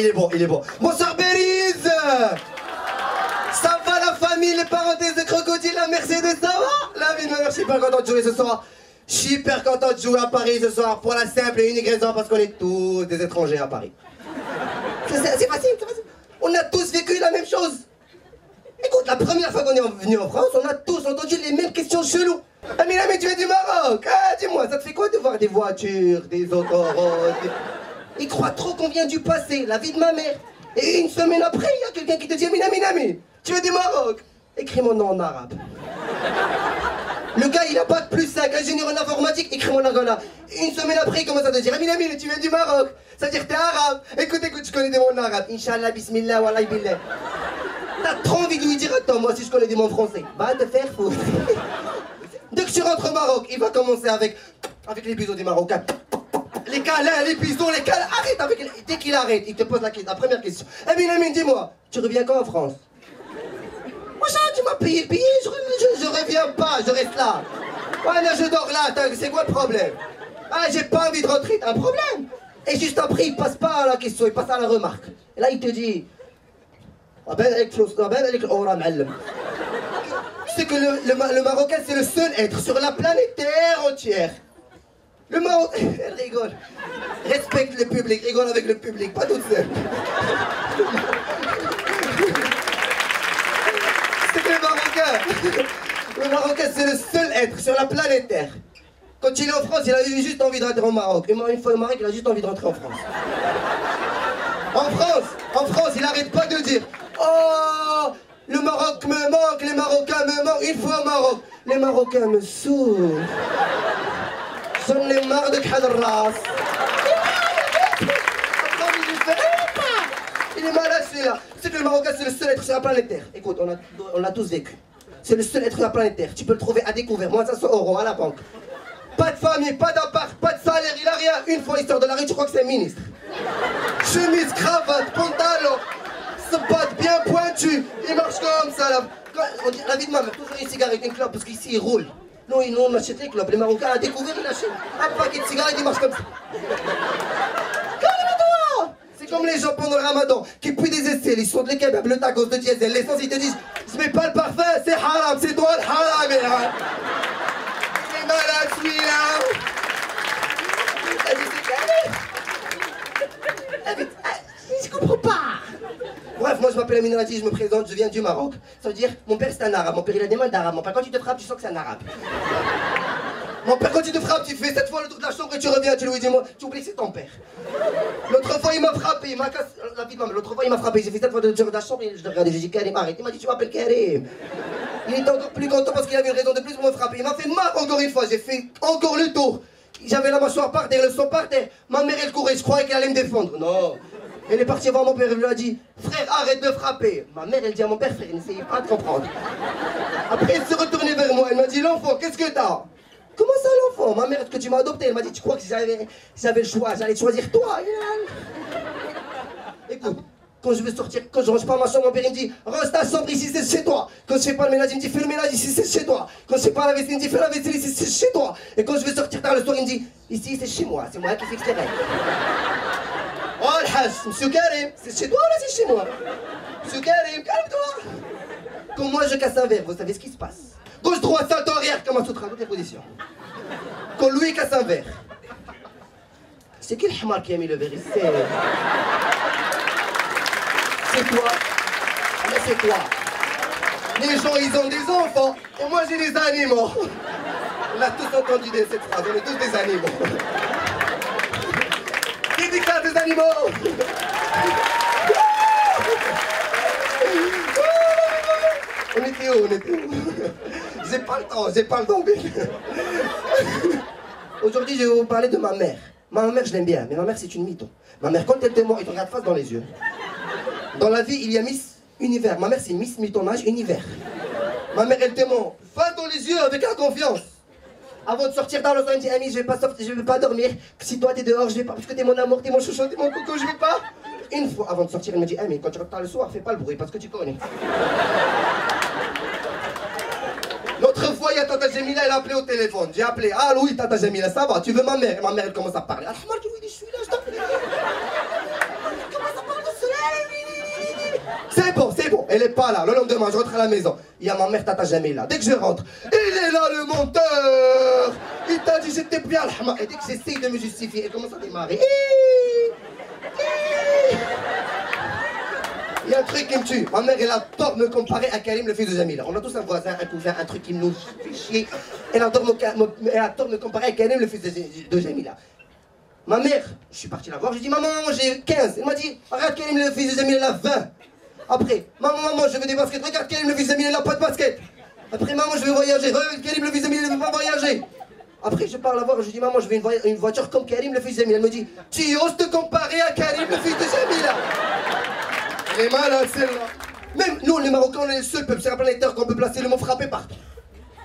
il est bon, il est bon. Bonsoir Bériz. Ça va la famille, les parenthèses de crocodile, la Mercedes, ça va? La vie de ma mère, je suis super content de jouer ce soir. Je suis super content de jouer à Paris ce soir pour la simple et unique raison parce qu'on est tous des étrangers à Paris. C'est facile, c'est facile. On a tous vécu la même chose. Écoute, la première fois qu'on est venu en France, on a tous entendu les mêmes questions cheloues. Ami, tu es du Maroc. Ah, dis-moi, ça te fait quoi de voir des voitures, des autoroutes? Ils croient trop qu'on vient du passé, la vie de ma mère. Et une semaine après, il y a quelqu'un qui te dit Ami, tu es du Maroc. Écris mon nom en arabe. Le gars, il a bac plus 5, ingénieur en informatique, écris mon nom en arabe. Une semaine après, il commence à te dire Ami, tu viens du Maroc. Ça veut dire que t'es arabe. Écoute, je connais des mots en arabe. Inch'Allah, bismillah, wallahi billah. T'as trop envie de lui dire attends, moi aussi je connais des mots français. Va te faire foutre. Dès que tu rentres au Maroc, il va commencer avec les bisous des Marocains. Les câlins, les bisous, les câlins. Arrête dès qu'il arrête, il te pose la première question. Amine, dis-moi, tu reviens quand en France? Moi ça, tu m'as payé le billet, je reviens pas, je reste là. Ouais, là je dors là, c'est quoi le problème? Ah, j'ai pas envie de rentrer, t'as un problème? Et juste après, il passe pas à la question, il passe à la remarque. Et là, il te dit c'est que le Marocain, c'est le seul être sur la planète Terre entière. Le Maroc... Elle rigole. Respecte le public, rigole avec le public, pas toute seule. C'est que le Marocain, c'est le seul être sur la planète Terre. Quand il est en France, il a eu juste envie de rentrer au Maroc. Et moi, une fois au Maroc, il a juste envie de rentrer en France. En France, il n'arrête pas de dire oh, le Maroc me manque, les Marocains me manquent, une fois au Maroc. Les Marocains me saoulent. J'en ai marre de Khadras. Il est malade celui-là. C'est que le Marocain, c'est le seul être sur la planète Terre. Écoute, on l'a tous vécu. C'est le seul être sur la planète Terre. Tu peux le trouver à découvert, moins de 500 € à la banque. Pas de famille, pas d'appart, pas de salaire, il a rien. Une fois il sort de la rue, tu crois que c'est un ministre. Chemise, cravate, pantalon, se patte bien pointu. Il marche comme ça là. La vie de ma mère, toujours une cigarette, une clope, parce qu'ici il roule. Nous, on achète les clopes. Les Marocains, à découvert, ils achètent un paquet de cigarettes, ils marchent comme ça. Calme-toi! C'est comme les gens pendant le ramadan qui puent des aisselles, ils sont de les kebabs, le tacos, de diesel, l'essence, ils te disent je mets pas le parfum, c'est haram, c'est toi le haram. C'est malade celui-là. Je comprends pas. Bref, moi je m'appelle Amine Radi, je me présente, je viens du Maroc. Ça veut dire, mon père c'est un arabe, mon père il a des mains d'arabe. Mon père quand il te frappe, tu sens que c'est un arabe. Mon père quand il te frappe, tu fais 7 fois le tour de la chambre et tu reviens, tu lui dis moi, tu oublies que c'est ton père. L'autre fois il m'a frappé, il m'a cassé la vie de ma mère. L'autre fois il m'a frappé, j'ai fait 7 fois le tour de la chambre et je l'ai regardé, j'ai dit Karim arrête, il m'a dit tu m'appelles Karim. Il était encore plus content parce qu'il avait une raison de plus pour me frapper. Il m'a fait mal encore une fois, j'ai fait encore le tour. J'avais la mâchoire par terre, le sang par terre. Ma mère elle courait, je croyais qu'elle allait me défendre. Non. Elle est partie voir mon père, elle lui a dit frère, arrête de frapper. Ma mère, elle dit à mon père, frère, n'essayez pas de comprendre. Après, elle s'est retournée vers moi, elle m'a dit l'enfant, qu'est-ce que t'as? Comment ça l'enfant? Ma mère, est-ce que tu m'as adopté? Elle m'a dit, tu crois que j'avais le choix, j'allais choisir toi? Écoute, quand je veux sortir, quand je range pas ma chambre, mon père il me dit range ta chambre ici, c'est chez toi. Quand je fais pas le ménage, il me dit fais le ménage ici, c'est chez toi. Quand je fais pas la vaisselle, il me dit fais la vaisselle ici, c'est chez toi. Et quand je veux sortir tard le soir, il me dit ici, c'est chez moi, c'est moi qui fixe les règles. Oh le hajj, monsieur Karim, c'est chez toi ou là c'est chez moi? Monsieur Karim, calme-toi. Quand moi je casse un verre, vous savez ce qui se passe? Gauche, droite, salto arrière, comme un soutra, toutes les positions. Quand lui casse un verre, c'est qui le hamar qui a mis le verre ici? C'est toi. Mais c'est toi. Les gens, ils ont des enfants, et moi j'ai des animaux. On a tous entendu cette phrase, on est tous des animaux. Dédicace des animaux. On était où? J'ai pas le temps, Aujourd'hui, je vais vous parler de ma mère. Ma mère, je l'aime bien, mais ma mère, c'est une mytho. Ma mère, quand elle te ment, elle te regarde face dans les yeux. Dans la vie, il y a Miss Univers. Ma mère, c'est Miss Mythomage Univers. Ma mère, elle te ment. Face dans les yeux avec la confiance. Avant de sortir dans le soir, elle me dit Ami, je vais pas dormir. Si toi t'es dehors, je vais pas. Parce que t'es mon amour, t'es mon chouchou, t'es mon coco, je vais pas. Une fois avant de sortir, elle me dit Ami, quand tu rentres tard le soir, fais pas le bruit parce que tu connais. L'autre fois, il y a Tata Jamila, elle a appelé au téléphone. J'ai appelé. Ah oui, Tata Jamila, ça va, tu veux ma mère? Et ma mère, elle commence à parler. Ah, je lui dis, je suis là, je t'appelle. Elle commence à parler. c'est bon, elle est pas là. Le lendemain, je rentre à la maison. Il y a ma mère, Tata Jamila. Dès que je rentre, il est là le monteur. Il t'a dit j'étais bien al-hama. Et dès que j'essaye de me justifier, elle commence à démarrer. Il y a un truc qui me tue. Ma mère, elle adore me comparer à Karim, le fils de Jamila. On a tous un voisin, un cousin, un truc qui nous fait chier. Elle adore me comparer à Karim, le fils de Jamila. Ma mère, je suis parti la voir, je lui ai dit maman, j'ai 15. Elle m'a dit, regarde Karim, le fils de Jamila, il a 20. Après, maman, je veux des baskets. Regarde Karim, le fils de Jamila, il a pas de basket. Après, maman, je veux voyager. Regarde Karim, le fils de Jamila, il ne veut pas voyager. Après, je parle à voir, je lui dis maman, je veux une voiture comme Karim, le fils de Jamila. Elle me dit, tu oses te comparer à Karim, le fils de Jamila. Elle est malade celle-là. Même nous, les Marocains, on est le seul peuple sur la planète Terre qu'on peut placer le mot frappé partout.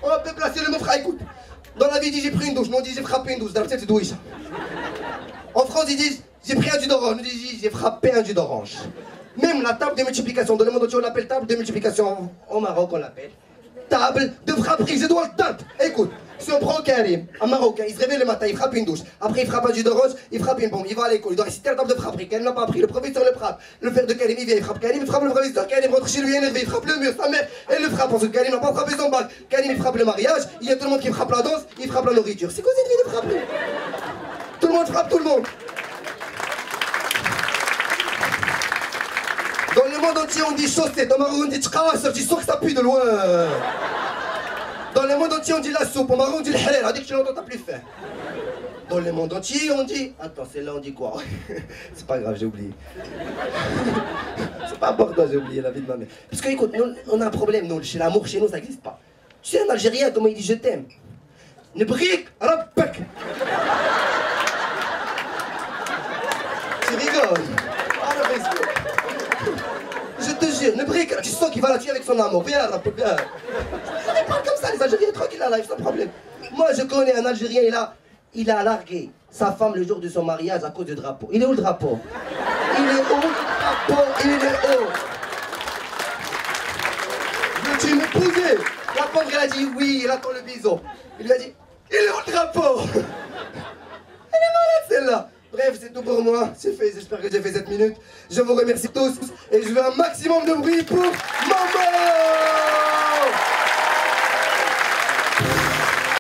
On peut placer le mot frappé. Écoute, dans la vie, ils disent j'ai pris une douche. Nous, on dit j'ai frappé une douche. Dans la tête, c'est douille ça. En France, ils disent j'ai pris un jus d'orange. Nous disent j'ai frappé un jus d'orange. Même la table de multiplication, dans le monde entier, on l'appelle table de multiplication. Au Maroc, on l'appelle table de frapperie. Je dois le table. Écoute. Si on prend Karim, un Marocain, il se réveille le matin, il frappe une douche. Après, il frappe un jus d'orange, il frappe une bombe. Il va à l'école, il doit réciter la table de frapperie. Karim n'a pas appris, le professeur le frappe. Le père de Karim, il vient, il frappe Karim, il frappe le professeur. Karim rentre chez lui énervé, il frappe le mur. Sa mère, elle le frappe. Ensuite, Karim n'a pas frappé son bac. Karim, il frappe le mariage. Il y a tout le monde qui frappe la danse, il frappe la nourriture. C'est quoi cette vie de frapper? Tout le monde frappe tout le monde. Dans le monde entier, on dit chaussette. Au Maroc, on dit tchkawas, je sens que ça pue de loin. Dans le monde entier, on dit la soupe. Au Maroc, on dit le halal. Dès que tu l'entends, t'as plus faim. Dans le monde entier, on dit... Attends, c'est là, on dit quoi? C'est pas grave, j'ai oublié. C'est pas important, j'ai oublié la vie de ma mère. Parce que, écoute, nous, on a un problème, nous. Chez l'amour, chez nous, ça n'existe pas. Tu sais, un Algérien, comment il dit je t'aime? Ne brique, rabbek. Tu rigoles. Ah, le Facebook. Je te jure, ne brique, tu sens qu'il va la tuer avec son amour. Viens, rabbek, viens. Ils parlent comme ça, les Algériens, tranquille à live, sans problème. Moi, je connais un Algérien, il a largué sa femme le jour de son mariage à cause du drapeau. Il est où le drapeau? Il est où le drapeau? Il est où? Veux-tu m'épouser? La pauvre, elle a dit oui, il attend le bison. Il lui a dit, il est où le drapeau? Elle est malade celle-là. Bref, c'est tout pour moi. C'est fait, j'espère que j'ai fait 7 minutes. Je vous remercie tous et je veux un maximum de bruit pour maman.